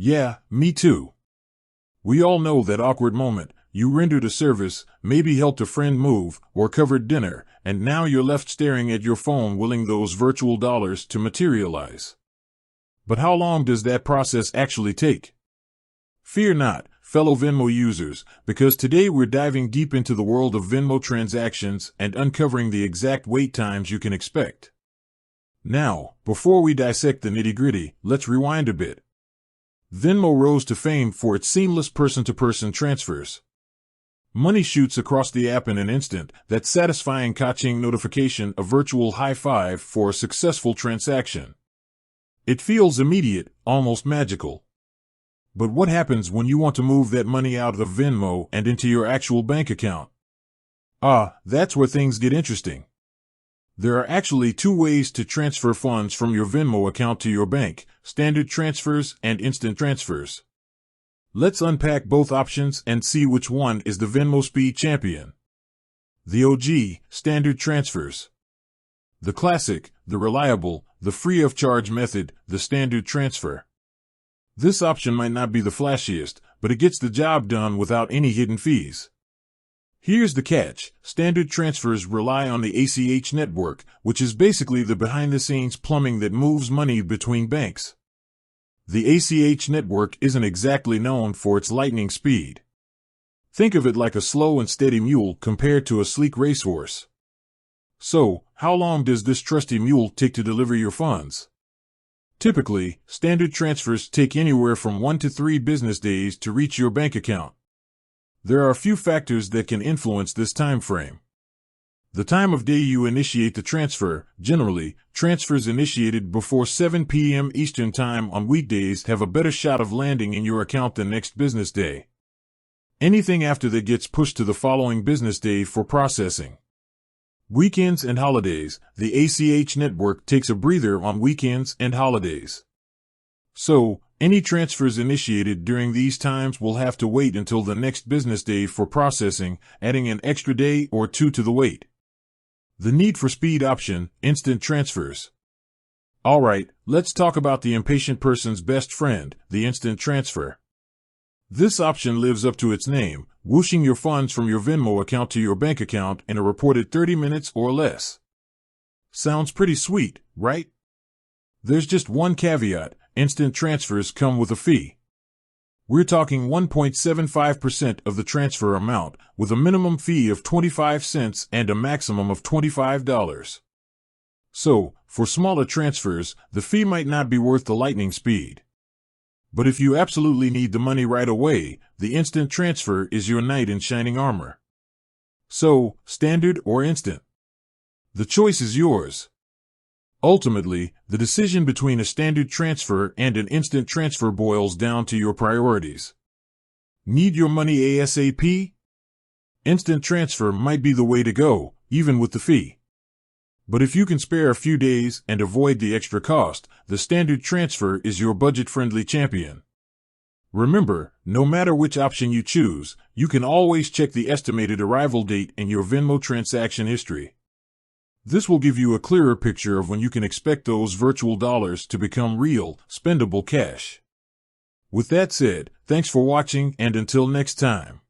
Yeah, me too. We all know that awkward moment. You rendered a service, maybe helped a friend move, or covered dinner, and now you're left staring at your phone willing those virtual dollars to materialize. But how long does that process actually take? Fear not, fellow Venmo users, because today we're diving deep into the world of Venmo transactions and uncovering the exact wait times you can expect. Now, before we dissect the nitty-gritty, let's rewind a bit. Venmo rose to fame for its seamless person-to-person transfers. Money shoots across the app in an instant, that satisfying ka-ching notification, a virtual high five for a successful transaction. It feels immediate, almost magical. But what happens when you want to move that money out of Venmo and into your actual bank account? That's where things get interesting. There are actually two ways to transfer funds from your Venmo account to your bank: standard transfers and instant transfers. Let's unpack both options and see which one is the Venmo speed champion. The OG, standard transfers. The classic, the reliable, the free of charge method, the standard transfer. This option might not be the flashiest, but it gets the job done without any hidden fees. Here's the catch: standard transfers rely on the ACH network, which is basically the behind-the-scenes plumbing that moves money between banks. The ACH network isn't exactly known for its lightning speed. Think of it like a slow and steady mule compared to a sleek racehorse. So, how long does this trusty mule take to deliver your funds? Typically, standard transfers take anywhere from 1 to 3 business days to reach your bank account. There are a few factors that can influence this time frame. The time of day you initiate the transfer. Generally, transfers initiated before 7 p.m. Eastern Time on weekdays have a better shot of landing in your account the next business day. Anything after that gets pushed to the following business day for processing. Weekends and holidays. The ACH network takes a breather on weekends and holidays. So, any transfers initiated during these times will have to wait until the next business day for processing, adding an extra day or two to the wait. The need for speed option, instant transfers. Alright, let's talk about the impatient person's best friend, the instant transfer. This option lives up to its name, whooshing your funds from your Venmo account to your bank account in a reported 30 minutes or less. Sounds pretty sweet, right? There's just one caveat: instant transfers come with a fee. We're talking 1.75% of the transfer amount, with a minimum fee of 25 cents and a maximum of $25. So, for smaller transfers, the fee might not be worth the lightning speed. But if you absolutely need the money right away, the instant transfer is your knight in shining armor. So, standard or instant? The choice is yours. Ultimately, the decision between a standard transfer and an instant transfer boils down to your priorities. Need your money ASAP? Instant transfer might be the way to go, even with the fee. But if you can spare a few days and avoid the extra cost, the standard transfer is your budget-friendly champion. Remember, no matter which option you choose, you can always check the estimated arrival date in your Venmo transaction history. This will give you a clearer picture of when you can expect those virtual dollars to become real, spendable cash. With that said, thanks for watching, and until next time.